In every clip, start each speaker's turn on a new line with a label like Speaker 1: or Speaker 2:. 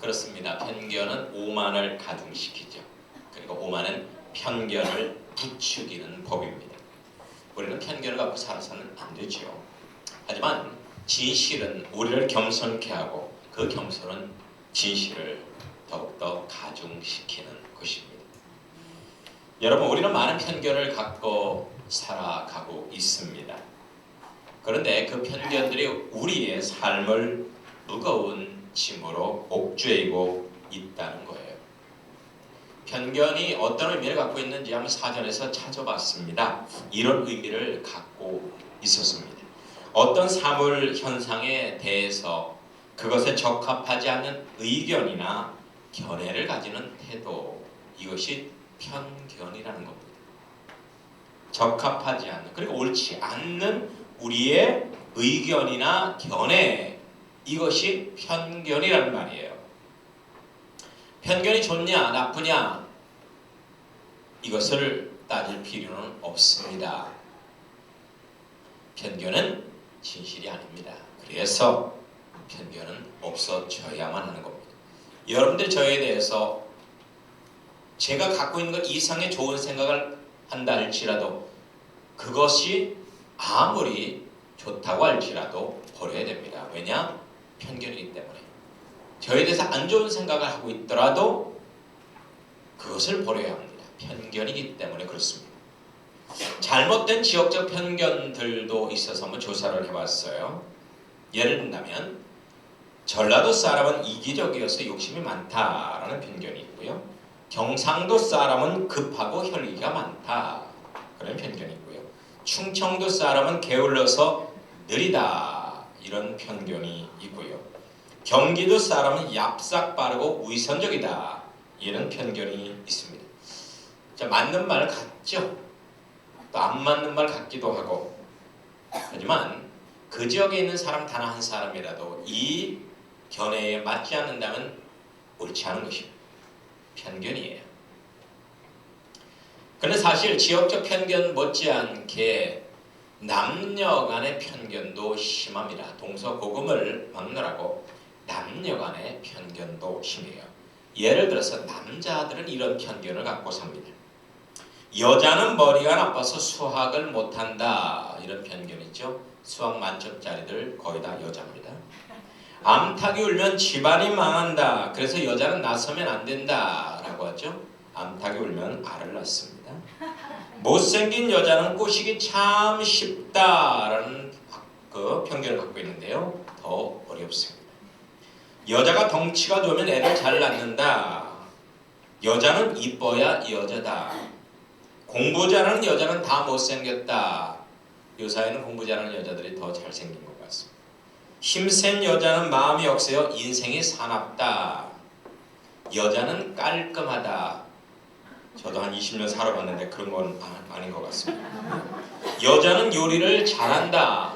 Speaker 1: 그렇습니다. 편견은 오만을 가중시키죠. 그리고 오만은 편견을 부추기는 법입니다. 우리는 편견을 갖고 살아서는 안 되죠. 하지만 진실은 우리를 겸손케 하고 그 겸손은 진실을 더욱더 가중시키는 것입니다. 여러분, 우리는 많은 편견을 갖고 살아가고 있습니다. 그런데 그 편견들이 우리의 삶을 무거운 짐으로 옥죄이고 있다는 거예요. 편견이 어떤 의미를 갖고 있는지 한번 사전에서 찾아봤습니다. 이런 의미를 갖고 있었습니다. 어떤 사물 현상에 대해서 그것에 적합하지 않는 의견이나 견해를 가지는 태도, 이것이 편견이라는 겁니다. 적합하지 않는, 그리고 옳지 않는 우리의 의견이나 견해, 이것이 편견이라는 말이에요. 편견이 좋냐 나쁘냐 이것을 따질 필요는 없습니다. 편견은 진실이 아닙니다. 그래서 편견은 없어져야만 하는 겁니다. 여러분들 저에 대해서 제가 갖고 있는 것 이상의 좋은 생각을 한다 할지라도 그것이 아무리 좋다고 할지라도 버려야 됩니다. 왜냐? 편견이기 때문에. 저에 대해서 안 좋은 생각을 하고 있더라도 그것을 버려야 합니다. 편견이기 때문에 그렇습니다. 잘못된 지역적 편견들도 있어서 한번 조사를 해봤어요. 예를 든다면 전라도 사람은 이기적이어서 욕심이 많다라는 편견이 있고요. 경상도 사람은 급하고 혈기가 많다 그런 편견이 있고요. 충청도 사람은 게을러서 느리다 이런 편견이 있고요. 경기도 사람은 얍삭 빠르고 위선적이다 이런 편견이 있습니다. 자, 맞는 말 같죠? 또 안 맞는 말 같기도 하고. 하지만 그 지역에 있는 사람 단 한 사람이라도 이 견해에 맞지 않는다면 옳지 않은 것입니다. 편견이에요. 그런데 사실 지역적 편견 못지않게 남녀 간의 편견도 심합니다. 동서고금을 막론하고 남녀 간의 편견도 심해요. 예를 들어서 남자들은 이런 편견을 갖고 삽니다. 여자는 머리가 나빠서 수학을 못한다 이런 편견이죠. 수학 만점짜리들 거의 다 여자입니다. 암탉이 울면 집안이 망한다. 그래서 여자는 나서면 안 된다 라고 하죠. 암탉이 울면 알을 낳습니다. 못생긴 여자는 꼬시기 참 쉽다라는 그 편견을 갖고 있는데요. 더 어렵습니다. 여자가 덩치가 좋으면 애를 잘 낳는다. 여자는 이뻐야 여자다. 공부 잘하는 여자는 다 못생겼다. 요사이는 공부 잘하는 여자들이 더 잘생긴 것 같습니다. 힘센 여자는 마음이 억세요. 인생이 사납다. 여자는 깔끔하다. 저도 한 20년 살아봤는데 그런 건 아닌 것 같습니다. 여자는 요리를 잘한다.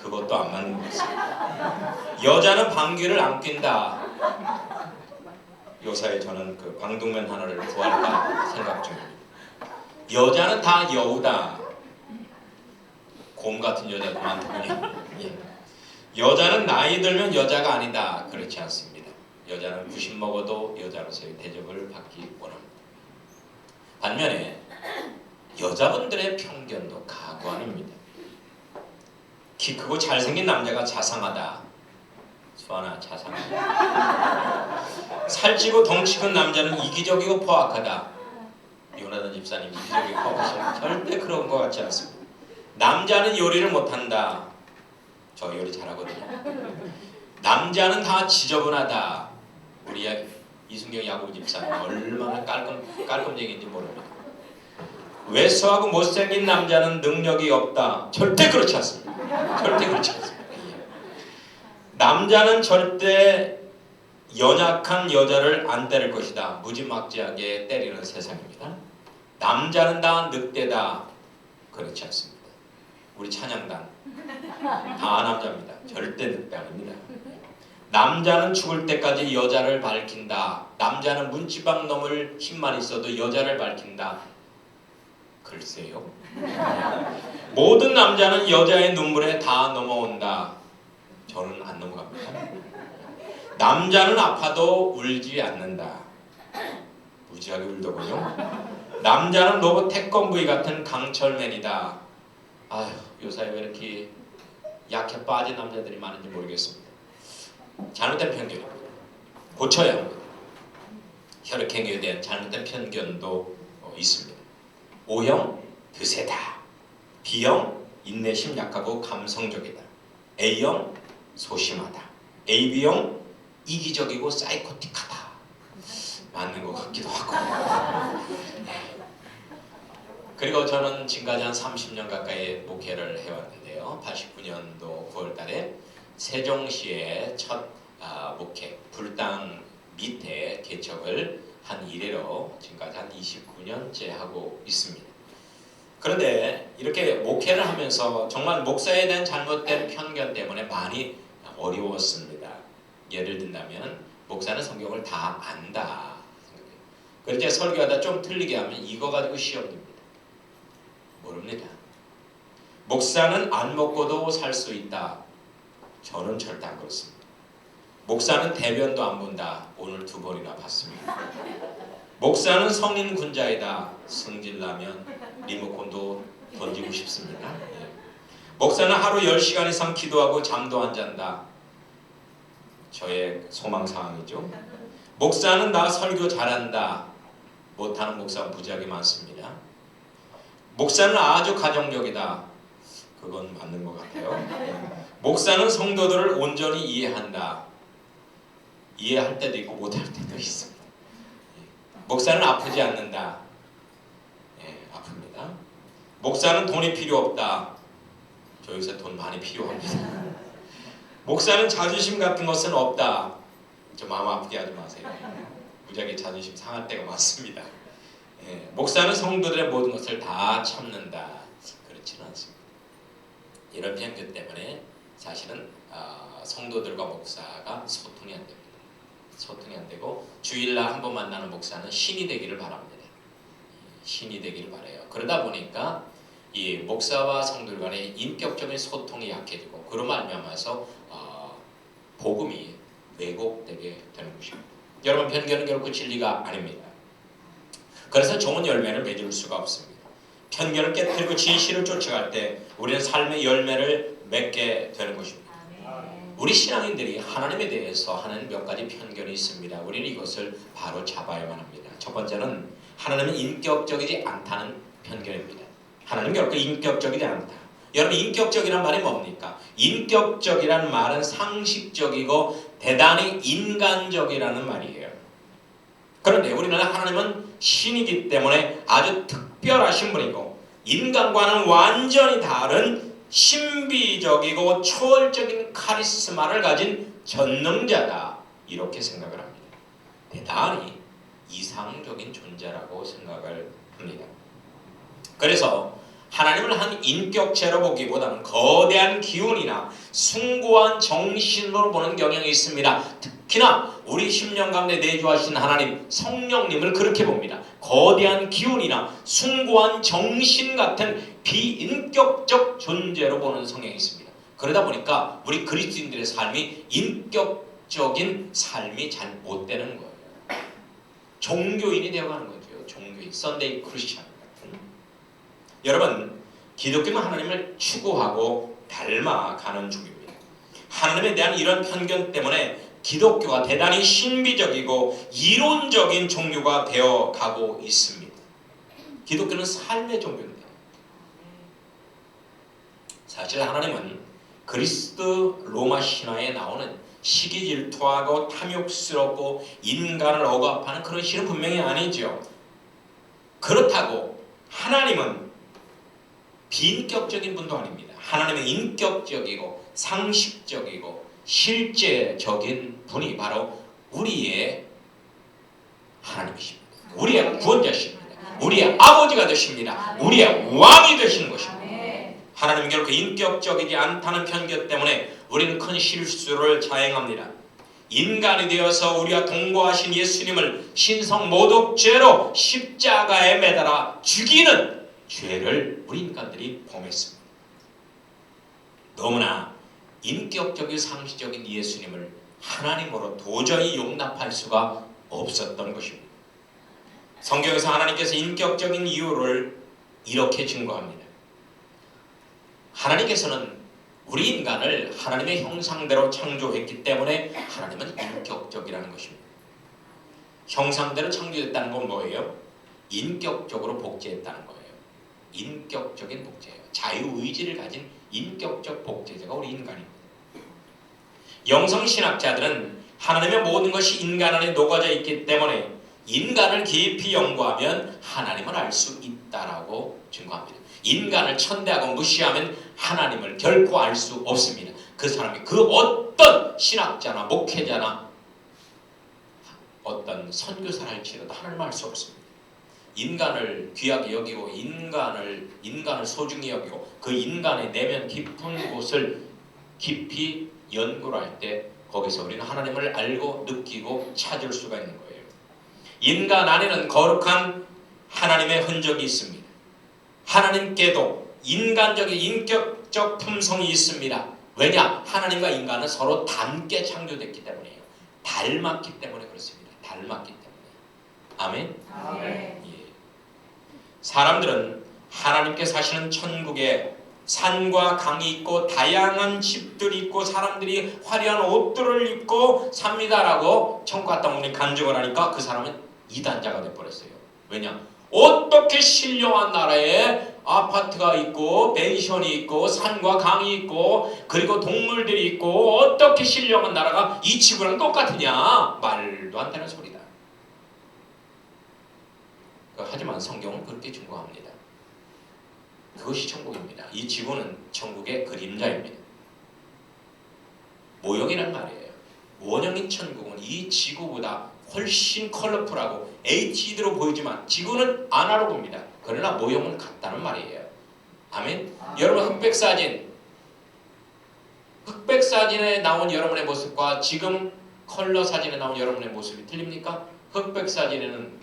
Speaker 1: 그것도 안 맞는 것 같습니다. 여자는 방귀를 안 낀다. 요사이 저는 그 방독면 하나를 구할까 생각 중입니다. 여자는 다 여우다. 곰 같은 여자도 많더군요. 예. 여자는 나이 들면 여자가 아니다. 그렇지 않습니다. 여자는 90 먹어도 여자로서의 대접을 받기 원합니다. 반면에 여자분들의 편견도 가구 아닙니다. 키 크고 잘생긴 남자가 자상하다. 수아나 자상하다. 살찌고 덩치 큰 남자는 이기적이고 포악하다. 요나단 집사님 이기적이고 포악하시면 절대 그런 것 같지 않습니다. 남자는 요리를 못한다. 저 요리 잘하거든요. 남자는 다 지저분하다. 우리 이순경 야구 집사님 얼마나 깔끔쟁이인지 모릅니다. 왜소하고 못생긴 남자는 능력이 없다. 절대 그렇지 않습니다. 절대 그렇지 않습니다. 남자는 절대 연약한 여자를 안 때릴 것이다. 무지막지하게 때리는 세상입니다. 남자는 다 늑대다. 그렇지 않습니다. 우리 찬양단 다 남자입니다. 절대 늑대 아닙니다. 남자는 죽을 때까지 여자를 밝힌다. 남자는 문지방 넘을 힘만 있어도 여자를 밝힌다. 글쎄요. 모든 남자는 여자의 눈물에 다 넘어온다. 저는 안 넘어갑니다. 남자는 아파도 울지 않는다. 무지하게 울더군요. 남자는 로봇 태권브이 같은 강철맨이다. 아휴, 요사이 왜 이렇게 약해 빠진 남자들이 많은지 모르겠습니다. 잘못된 편견입니다. 고쳐야 합니다. 혈액행위에 대한 잘못된 편견도 있습니다. O형 드세다. B형 인내심 약하고 감성적이다. A형 소심하다. AB형 이기적이고 사이코틱하다. 맞는 것 같기도 하고. 그리고 저는 지금까지 한 30년 가까이 목회를 해왔는데요. 89년도 9월달에 세종시의 첫 목회 불당 밑에 개척을 한 이래로 지금까지 한 29년째 하고 있습니다. 그런데 이렇게 목회를 하면서 정말 목사에 대한 잘못된 편견 때문에 많이 어려웠습니다. 예를 든다면 목사는 성경을 다 안다. 그런데 설교하다 좀 틀리게 하면 이거 가지고 시험 듭니다. 모릅니다. 목사는 안 먹고도 살 수 있다. 저는 절대 안 그렇습니다. 목사는 대변도 안 본다. 오늘 2번이나 봤습니다. 목사는 성인 군자이다. 승질나면 리모컨도 던지고 싶습니다. 예. 목사는 하루 10시간 이상 기도하고 잠도 안 잔다. 저의 소망사항이죠. 목사는 나 설교 잘한다. 못하는 목사는 무지하게 많습니다. 목사는 아주 가정적이다. 그건 맞는 것 같아요. 목사는 성도들을 온전히 이해한다. 이해할 때도 있고 못할 때도 있습니다. 목사는 아프지 않는다. 예, 아픕니다. 목사는 돈이 필요 없다. 저 요새 돈 많이 필요합니다. 목사는 자존심 같은 것은 없다. 저 마음 아프게 하지 마세요. 무지하게 자존심 상할 때가 많습니다. 예, 목사는 성도들의 모든 것을 다 참는다. 그렇지는 않습니다. 이런 편견 때문에 사실은 성도들과 목사가 소통이 안 됩니다. 소통이 안 되고 주일날 한 번 만나는 목사는 신이 되기를 바랍니다. 신이 되기를 바라요. 그러다 보니까 이 목사와 성도들 간의 인격적인 소통이 약해지고 그로 말미암아서 복음이 왜곡되게 되는 것입니다. 여러분, 편견은 결코 진리가 아닙니다. 그래서 좋은 열매를 맺을 수가 없습니다. 편견을 깨뜨리고 진실을 쫓아갈 때 우리는 삶의 열매를 맺게 되는 것입니다. 우리 신앙인들이 하나님에 대해서 하는 몇 가지 편견이 있습니다. 우리는 이것을 바로 잡아야만 합니다. 첫 번째는 하나님은 인격적이지 않다는 편견입니다. 하나님은 결코 인격적이지 않다. 여러분, 인격적이란 말이 뭡니까? 인격적이란 말은 상식적이고 대단히 인간적이라는 말이에요. 그런데 우리는 하나님은 신이기 때문에 아주 특별하신 분이고 인간과는 완전히 다른 신비적이고 초월적인 카리스마를 가진 전능자다. 이렇게 생각을 합니다. 대단히 이상적인 존재라고 생각을 합니다. 그래서 하나님을 한 인격체로 보기보다는 거대한 기운이나 숭고한 정신으로 보는 경향이 있습니다. 특히나 우리 심령 가운데 내주하신 하나님 성령님을 그렇게 봅니다. 거대한 기운이나 숭고한 정신 같은 비인격적 존재로 보는 성향이 있습니다. 그러다 보니까 우리 그리스도인들의 삶이 인격적인 삶이 잘 못 되는 거예요. 종교인이 되어가는 거죠. 종교인, 썬데이 크리스천. 여러분, 기독교는 하나님을 추구하고 닮아가는 중입니다. 하나님에 대한 이런 편견 때문에 기독교가 대단히 신비적이고 이론적인 종교가 되어가고 있습니다. 기독교는 삶의 종교입니다. 사실 하나님은 그리스도 로마 신화에 나오는 시기 질투하고 탐욕스럽고 인간을 억압하는 그런 신은 분명히 아니죠. 그렇다고 하나님은 비인격적인 분도 아닙니다. 하나님은 인격적이고 상식적이고 실제적인 분이 바로 우리의 하나님이십니다. 우리의 구원자십니다. 우리의 아버지가 되십니다. 우리의 왕이 되시는 것입니다. 하나님은 결코 인격적이지 않다는 편견 때문에 우리는 큰 실수를 자행합니다. 인간이 되어서 우리와 동거하신 예수님을 신성 모독죄로 십자가에 매달아 죽이는 죄를 우리 인간들이 범했습니다. 너무나 인격적이고 상식적인 예수님을 하나님으로 도저히 용납할 수가 없었던 것입니다. 성경에서 하나님께서 인격적인 이유를 이렇게 증거합니다. 하나님께서는 우리 인간을 하나님의 형상대로 창조했기 때문에 하나님은 인격적이라는 것입니다. 형상대로 창조했다는 건 뭐예요? 인격적으로 복제했다는 거예요. 인격적인 복제예요. 자유의지를 가진 인격적 복제자가 우리 인간입니다. 영성신학자들은 하나님의 모든 것이 인간 안에 녹아져 있기 때문에 인간을 깊이 연구하면 하나님을 알 수 있다라고 증거합니다. 인간을 천대하고 무시하면 하나님을 결코 알 수 없습니다. 그 사람이 그 어떤 신학자나 목회자나 어떤 선교사를 할지라도 하나님을 알 수 없습니다. 인간을 귀하게 여기고 인간을 소중히 여기고 그 인간의 내면 깊은 곳을 깊이 연구를 할 때 거기서 우리는 하나님을 알고 느끼고 찾을 수가 있는 거예요. 인간 안에는 거룩한 하나님의 흔적이 있습니다. 하나님께도 인간적인 인격적 품성이 있습니다. 왜냐? 하나님과 인간은 서로 닮게 창조됐기 때문이에요. 닮았기 때문에 그렇습니다. 닮았기 때문에. 아멘?
Speaker 2: 아멘.
Speaker 1: 예. 사람들은 하나님께 사시는 천국에 산과 강이 있고 다양한 집들이 있고 사람들이 화려한 옷들을 입고 삽니다라고 천국 갔다 오니 간증을 하니까 그 사람은 이단자가 돼버렸어요. 왜냐? 어떻게 신령한 나라에 아파트가 있고 펜션이 있고 산과 강이 있고 그리고 동물들이 있고 어떻게 신령한 나라가 이 지구랑 똑같으냐? 말도 안 되는 소리다. 하지만 성경은 그렇게 증거합니다. 그것이 천국입니다. 이 지구는 천국의 그림자입니다. 모형이란 말이에요. 원형인 천국은 이 지구보다 훨씬 컬러풀하고 HD로 보이지만 지구는 아날로그입니다. 그러나 모형은 같다는 말이에요. 아멘? 여러분 흑백 사진에 나온 여러분의 모습과 지금 컬러 사진에 나온 여러분의 모습이 틀립니까? 흑백 사진에는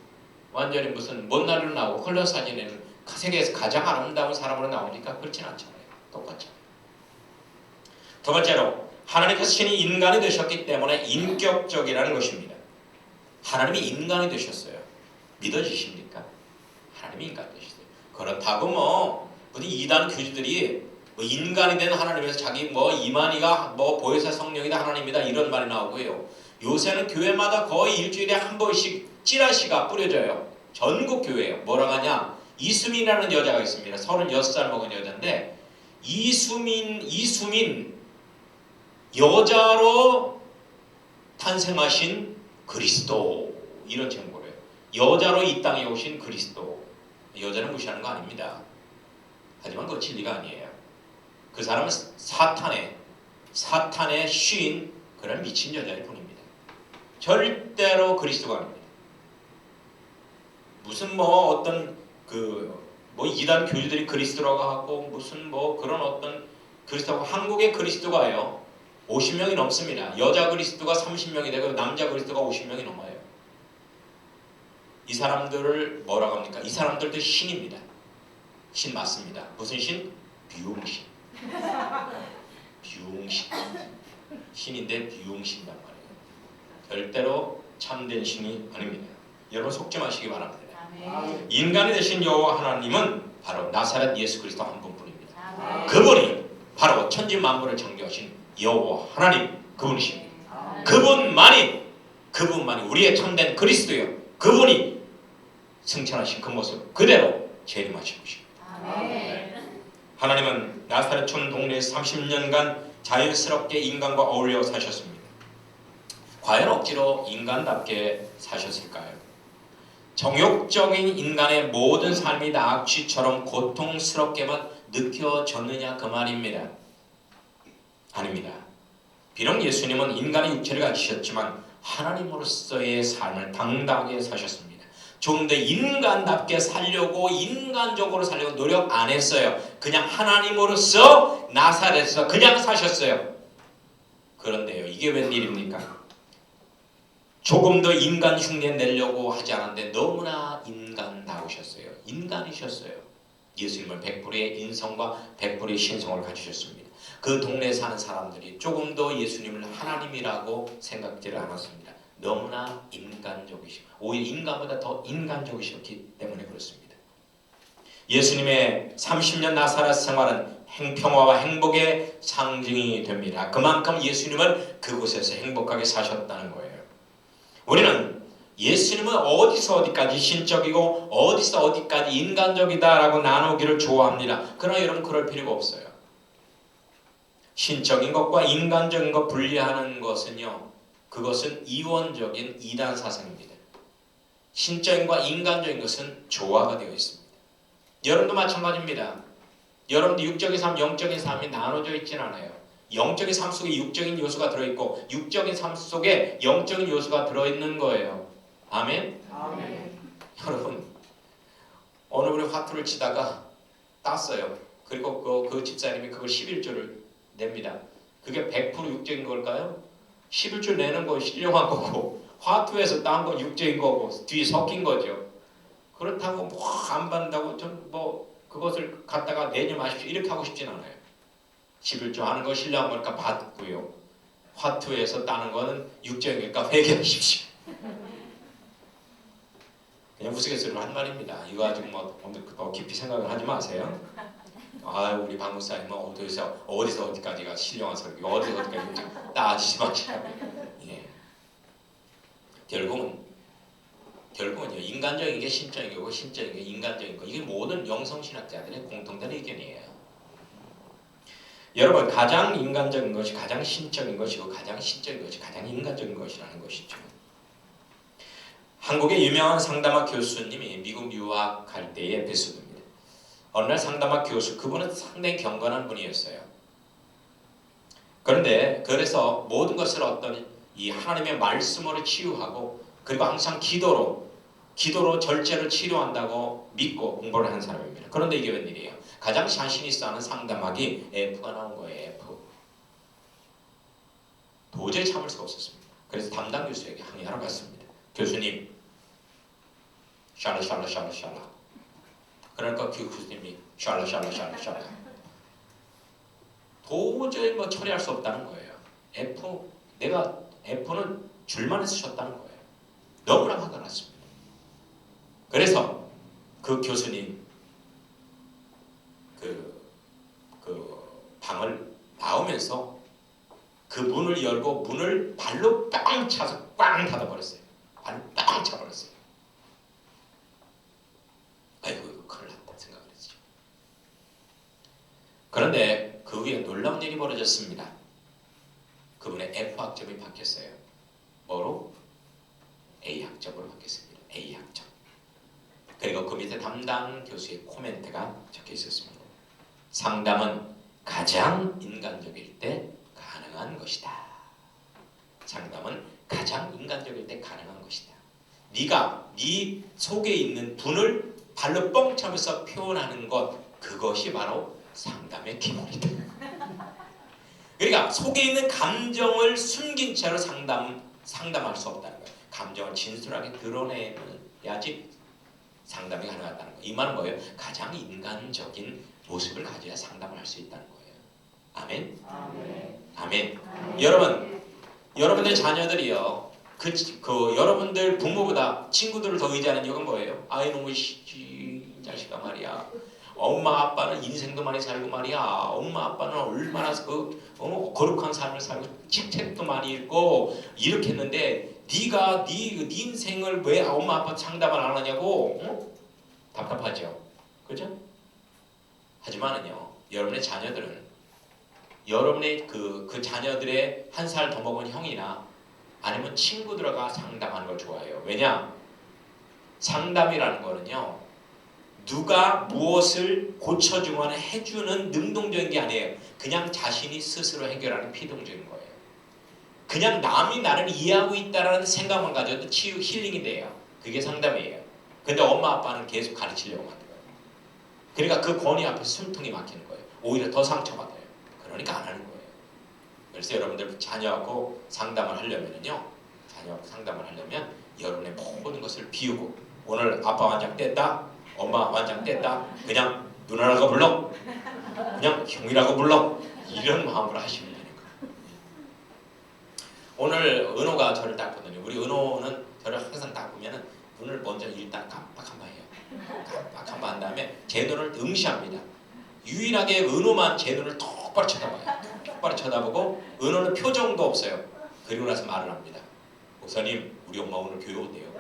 Speaker 1: 완전히 무슨 먼 날로 나오고 컬러 사진에는 세계에서 가장 아름다운 사람으로 나오니까 그렇진 않잖아요. 똑같잖아요. 두 번째로 하나님께서 신이 인간이 되셨기 때문에 인격적이라는 것입니다. 하나님이 인간이 되셨어요. 믿어지십니까? 하나님이 인간이 되셨어요. 그렇다고 우리 이단 교주들이 인간이 된 하나님에서 자기 이만희가 보혜사 성령이다 하나님이다 이런 말이 나오고요. 요새는 교회마다 거의 일주일에 한 번씩 찌라시가 뿌려져요. 전국 교회예요. 뭐라고 하냐? 이수민이라는 여자가 있습니다. 36살 먹은 여자인데 이수민 여자로 탄생하신 그리스도 이런 제목으로 해요. 여자로 이 땅에 오신 그리스도. 여자는 무시하는 거 아닙니다. 하지만 그건 진리가 아니에요. 그 사람은 사탄의 쉰 그런 미친 여자일 뿐입니다. 절대로 그리스도가 아닙니다. 무슨 어떤 이단 교주들이 그리스도라고 하고 무슨 그런 어떤 그리스도가 한국의 그리스도가요 50명이 넘습니다. 여자 그리스도가 30명이 되고 남자 그리스도가 50명이 넘어요. 이 사람들을 뭐라고 합니까? 이 사람들도 신입니다. 신 맞습니다. 무슨 신? 비용신. 비용신. 신인데 비용신이란 말이에요. 절대로 참된 신이 아닙니다. 여러분 속지 마시기 바랍니다.
Speaker 2: 아멘.
Speaker 1: 인간이 되신 여호와 하나님은 바로 나사렛 예수 그리스도 한 분뿐입니다.
Speaker 2: 아멘.
Speaker 1: 그분이 바로 천지 만물을 창조하신 여호와 하나님 그분이십니다.
Speaker 2: 아멘.
Speaker 1: 그분만이 우리의 참된 그리스도요. 그분이 승천하신 그 모습 그대로 재림하신 것입니다.
Speaker 2: 아멘.
Speaker 1: 하나님은 나사렛촌 동네에서 30년간 자연스럽게 인간과 어울려 사셨습니다. 과연 억지로 인간답게 사셨을까요? 정욕적인 인간의 모든 삶이 다 악취처럼 고통스럽게만 느껴졌느냐 그 말입니다. 아닙니다. 비록 예수님은 인간의 육체를 가지셨지만 하나님으로서의 삶을 당당하게 사셨습니다. 좀 더 인간답게 살려고 인간적으로 살려고 노력 안 했어요. 그냥 하나님으로서 나사렛에서 그냥 사셨어요. 그런데요, 이게 웬일입니까? 조금 더 인간 흉내 내려고 하지 않았는데 너무나 인간다우셨어요. 인간이셨어요. 예수님은 100%의 인성과 100%의 신성을 가지셨습니다. 그 동네에 사는 사람들이 조금도 예수님을 하나님이라고 생각지를 않았습니다. 너무나 인간적이시고 오히려 인간보다 더 인간적이셨기 때문에 그렇습니다. 예수님의 30년 나사렛 생활은 평화와 행복의 상징이 됩니다. 그만큼 예수님은 그곳에서 행복하게 사셨다는 거예요. 우리는 예수님은 어디서 어디까지 신적이고 어디서 어디까지 인간적이다라고 나누기를 좋아합니다. 그러나 여러분 그럴 필요가 없어요. 신적인 것과 인간적인 것 분리하는 것은요, 그것은 이원적인 이단 사상입니다. 신적인 것과 인간적인 것은 조화가 되어 있습니다. 여러분도 마찬가지입니다. 여러분도 육적인 삶, 영적인 삶이 나눠져 있지는 않아요. 영적인 삶 속에 육적인 요소가 들어있고 육적인 삶 속에 영적인 요소가 들어있는 거예요. 아멘?
Speaker 2: 아멘.
Speaker 1: 여러분, 어느 분이 화투를 치다가 땄어요. 그리고 그 집사님이 그걸 11조를 냅니다. 그게 100% 육적인 걸까요? 11조 내는 거 신령한 거고 화투에서 딴 건 육적인 거고 뒤에 섞인 거죠. 그렇다고 뭐 안 받는다고 좀 뭐 그것을 갖다가 내지 마십시오 이렇게 하고 싶진 않아요. 11조 하는 거 신령한 거니까 받고요. 화투에서 따는 거는 육적인 거니까 회개하십시오. 그냥 우스갯소리로 한 말입니다. 이거 가지고 뭐 깊이 생각을 하지 마세요. 아, 우리 방목사님은 어디서 어디까지가 신령한 설교, 어디서 어디까지 따지지 마시고. 예. 결국은요, 인간적인 게 신적인 거고 신적인 게 인간적인 거. 이게 모든 영성신학자들의 공통된 의견이에요. 여러분, 가장 인간적인 것이 가장 신적인 것이고 가장 신적인 것이 가장 인간적인 것이라는 것이죠. 한국의 유명한 상담학 교수님이 미국 유학할 때의 에피소드입니다. 어느 날 상담학 교수, 그분은 상당히 경건한 분이었어요. 그래서 모든 것을 어떤 이 하나님의 말씀으로 치유하고 그리고 항상 기도로 절제를 치료한다고 믿고 공부를 한 사람입니다. 그런데 이게 웬일이에요? 가장 자신 있어 하는 상담학이 F가 나온 거예요. F. 도저히 참을 수가 없었습니다. 그래서 담당 교수에게 항의하러 갔습니다. 교수님, 샬라. 그러니까 교수님이 샬라. 도저히 처리할 수 없다는 거예요. F는 줄만 쓰셨다는 거예요. 너무나 화가 났습니다. 그래서 그 교수님 그 방을 나오면서 그 문을 열고 문을 발로 빵 차서 꽝 닫아버렸어요. 발로 빵 차버렸어요. 아이고 이거 큰일 났다 생각을 했죠. 그런데 그 후에 놀라운 일이 벌어졌습니다. 그분의 F학점이 바뀌었어요. 뭐로? A학점으로 바뀌었습니다. A학점. 그리고 그 밑에 담당 교수의 코멘트가 적혀 있었습니다. 상담은 가장 인간적일 때 가능한 것이다. 상담은 가장 인간적일 때 가능한 것이다. 네가 네 속에 있는 분을 발로 뻥 차면서 표현하는 것, 그것이 바로 상담의 기본이다. 그러니까 속에 있는 감정을 숨긴 채로 상담할 수 없다는 거예요. 감정을 진솔하게 드러내야지 상담이 가능하다는 거예요. 이 말은 뭐예요? 가장 인간적인 모습을 가져야 상담을 할 수 있다는 거예요. 아멘? 아멘. 여러분들 자녀들이요. 여러분들 부모보다 친구들을 더 의지하는 이유가 뭐예요? 아이 놈의 이 자식아 말이야. 엄마 아빠는 인생도 많이 살고 말이야. 엄마 아빠는 얼마나 거룩한 삶을 살고 책도 많이 읽고 이렇게 했는데 네가 네 인생을 왜 엄마 아빠 상담을 안 하냐고? 답답하죠. 그죠? 하지만은요, 여러분의 자녀들은 여러분의 그 자녀들의 한 살 더 먹은 형이나 아니면 친구들과 상담하는 걸 좋아해요. 왜냐? 상담이라는 거는요, 누가 무엇을 고쳐주거나 해주는 능동적인 게 아니에요. 그냥 자신이 스스로 해결하는 피동적인 거예요. 그냥 남이 나를 이해하고 있다는 생각만 가져도 치유 힐링이 돼요. 그게 상담이에요. 근데 엄마 아빠는 계속 가르치려고 하는 거예요. 그러니까 그 권위 앞에 숨통이 막히는 거예요. 오히려 더 상처받아요. 그러니까 안 하는 거예요. 그래서 여러분들 자녀하고 상담을 하려면요, 여러분의 모든 것을 비우고, 오늘 아빠 완장 뗐다, 엄마 완장 뗐다, 그냥 누나라고 불러, 그냥 형이라고 불러, 이런 마음으로 하시면 되는 거예요. 오늘 은호가 저를 닦거든요. 우리 은호는 저를 항상 닦으면 눈을 먼저 일단 깜빡 한번 해요. 깜빡 한번 한 다음에 제 눈을 응시합니다. 유일하게 은호만 제 눈을 똑바로 쳐다봐요. 똑바로 쳐다보고 은호는 표정도 없어요. 그리고 나서 말을 합니다. 목사님, 우리 엄마 오늘 교회 온대요.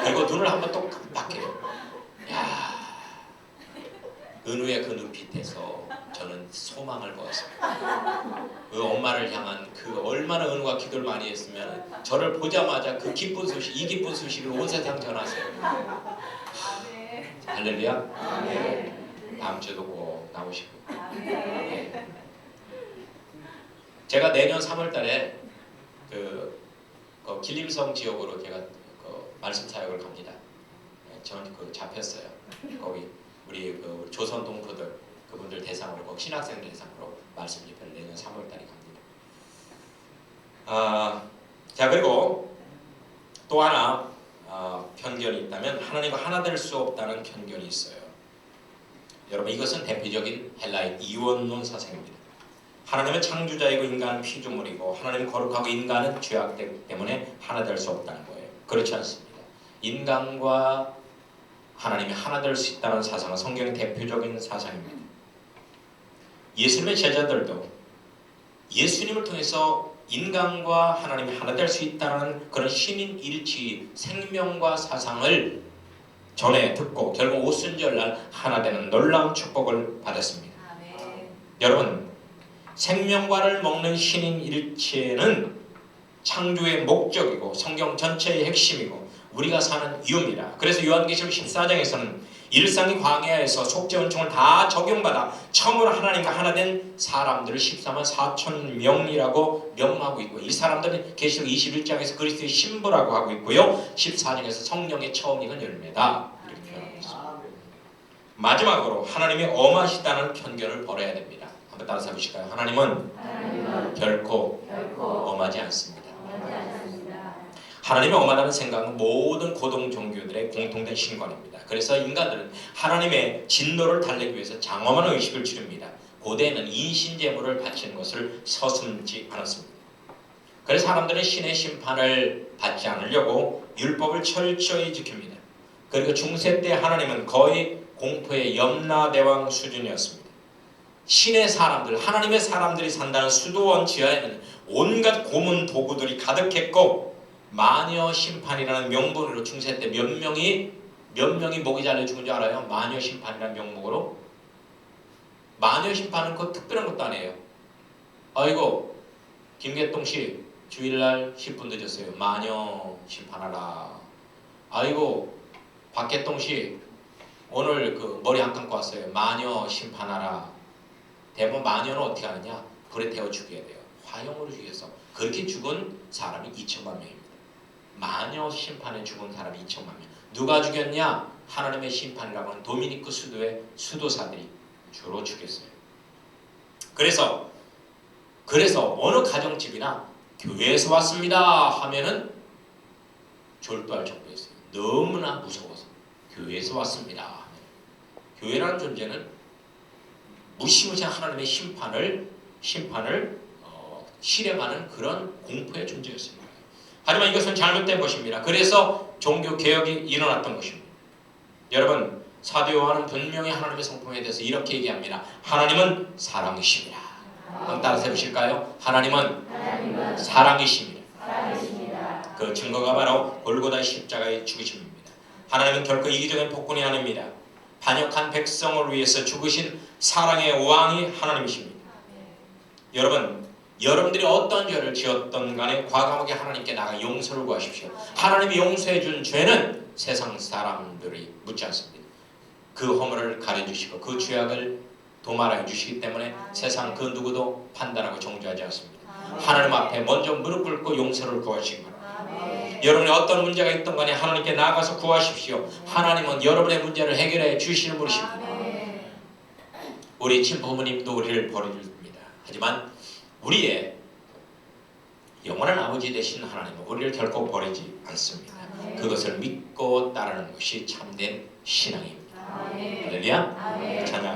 Speaker 1: 그리고 눈을 한번 또 깜빡해요. 야, 은우의 그 눈빛에서 저는 소망을 보았습니다. 그 엄마를 향한 그 얼마나 은우가 기도를 많이 했으면 저를 보자마자 그 기쁜 소식, 이 기쁜 소식을 온 세상 전하세요. 할렐루야. 다음 주도 꼭 나오시고. 제가 내년 3월달에 그 길림성 지역으로 제가 그 말씀 사역을 갑니다. 저는 그 잡혔어요. 거기 우리 그 조선 동포들 그분들 대상으로 거기 신학생들 대상으로 말씀 집회를 내년 3월달에 갑니다. 자, 그리고 또 하나 편견이 있다면 하나님과 하나 될 수 없다는 편견이 있어요. 여러분, 이것은 대표적인 헬라의 이원론 사상입니다. 하나님은 창조자이고 인간은 피조물이고 하나님은 거룩하고 인간은 죄악되기 때문에 하나 될 수 없다는 거예요. 그렇지 않습니다. 인간과 하나님이 하나 될 수 있다는 사상은 성경의 대표적인 사상입니다. 예수님의 제자들도 예수님을 통해서 인간과 하나님이 하나 될 수 있다는 그런 신인일치 생명과 사상을 전해 듣고 결국 오순절날 하나 되는 놀라운 축복을 받았습니다. 여러분, 생명과를 먹는 신인일체는 창조의 목적이고 성경 전체의 핵심이고 우리가 사는 이유입니다. 그래서 요한계시록 14장에서는 일상이 광야에서 속죄원총을 다 적용받아 처음으로 하나님과 하나 된 사람들을 14만 4천 명이라고 명하고 있고, 이 사람들은 계시록 21장에서 그리스도의 신부라고 하고 있고요, 14장에서 성령의 처음 익은 열매다 이렇게 표현하고 있습니다. 마지막으로 하나님이 엄하시다는 편견을 버려야 됩니다. 한번 따라서 해보실까요? 하나님은 결코 엄하지 않습니다. 하나님이 엄하다는 생각은 모든 고등 종교들의 공통된 신관입니다. 그래서 인간들은 하나님의 진노를 달래기 위해서 장엄한 의식을 치릅니다. 고대에는 인신제물을 바치는 것을 서슴지 않았습니다. 그래서 사람들은 신의 심판을 받지 않으려고 율법을 철저히 지킵니다. 그리고 중세 때 하나님은 거의 공포의 염라대왕 수준이었습니다. 신의 사람들, 하나님의 사람들이 산다는 수도원 지하에는 온갖 고문 도구들이 가득했고, 마녀 심판이라는 명분으로 중세 때 몇 명이 목이 잘려 죽은 줄 알아요? 마녀 심판이라는 명목으로. 마녀 심판은 그 특별한 것도 아니에요. 아이고, 김계동씨 주일날 10분 늦었어요. 마녀 심판하라. 아이고, 박계동씨 오늘 그 머리 안 감고 왔어요. 마녀 심판하라. 대부분 마녀는 어떻게 하느냐? 불에 태워 죽여야 돼요. 화형으로 죽여서. 그렇게 죽은 사람이 2천만 명입니다. 마녀 심판에 죽은 사람이 2천만 명. 누가 죽였냐? 하나님의 심판이라고 하는 도미니크 수도의 수도사들이 주로 죽였어요. 그래서 어느 가정집이나 교회에서 왔습니다 하면은 졸도할 정도였어요. 너무나 무서워서 교회에서 왔습니다. 교회라는 존재는 무시무시한 하나님의 심판을 실행하는 그런 공포의 존재였습니다. 하지만 이것은 잘못된 것입니다. 그래서 종교개혁이 일어났던 것입니다. 여러분, 사도 요한은 분명히 하나님의 성품에 대해서 이렇게 얘기합니다. 하나님은 사랑이십니다. 한번 따라서 해보실까요? 하나님은 사랑이십니다. 그 증거가 바로 골고다 십자가의 죽으심입니다. 하나님은 결코 이기적인 폭군이 아닙니다. 반역한 백성을 위해서 죽으신 사랑의 왕이 하나님이십니다. 여러분들이 어떤 죄를 지었던 간에 과감하게 하나님께 나가 용서를 구하십시오. 하나님이 용서해 준 죄는 세상 사람들이 묻지 않습니다. 그 허물을 가려주시고 그 죄악을 도말해 주시기 때문에 세상 그 누구도 판단하고 정죄하지 않습니다. 하나님 앞에 먼저 무릎 꿇고 용서를 구하시기 바랍니다. 여러분이 어떤 문제가 있던 간에 하나님께 나가서 구하십시오. 하나님은 여러분의 문제를 해결해 주시는 분이십니다. 우리 친부모님도 우리를 버려줍니다. 하지만 우리의 영원한 아버지 되신 하나님은 우리를 결코 버리지 않습니다. 그것을 믿고 따르는 것이 참된 신앙입니다. 할렐루야. 찬양.